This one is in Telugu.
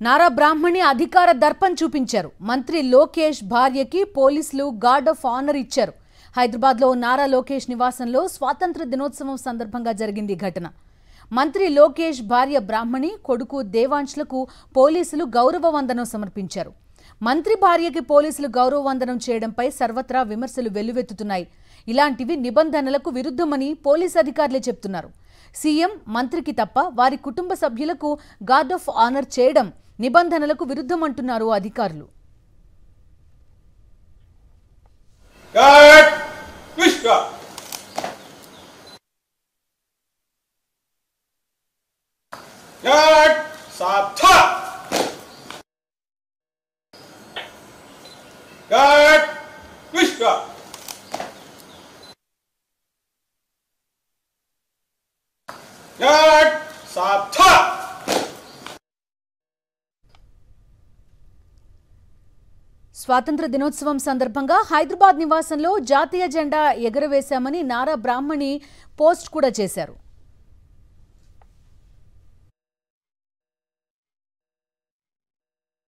నారా బ్రాహ్మణి అధికార దర్పం చూపించారు. మంత్రి లోకేష్ భార్యకి పోలీసులు గార్డ్ ఆఫ్ ఆనర్ ఇచ్చారు. హైదరాబాద్లో నారా లోకేష్ నివాసంలో స్వాతంత్ర దినోత్సవం సందర్భంగా జరిగింది ఘటన. మంత్రి లోకేష్ భార్య బ్రాహ్మణి, కొడుకు దేవాంశ్లకు పోలీసులు గౌరవ వందనం సమర్పించారు. మంత్రి భార్యకి పోలీసులు గౌరవ వందనం చేయడంపై సర్వత్రా విమర్శలు వెల్లువెత్తుతున్నాయి. ఇలాంటివి నిబంధనలకు విరుద్ధమని పోలీసు అధికారులే చెప్తున్నారు. సీఎం, మంత్రికి తప్ప వారి కుటుంబ సభ్యులకు గార్డ్ ఆఫ్ ఆనర్ చేయడం నిబంధనలకు విరుద్ధమంటున్నారు అధికారులు. స్వాతంత్ర దినోత్సవం సందర్భంగా హైదరాబాద్ నివాసంలో జాతీయ జెండా ఎగురవేశామని నారా బ్రాహ్మణి పోస్ట్ కూడా చేశారు.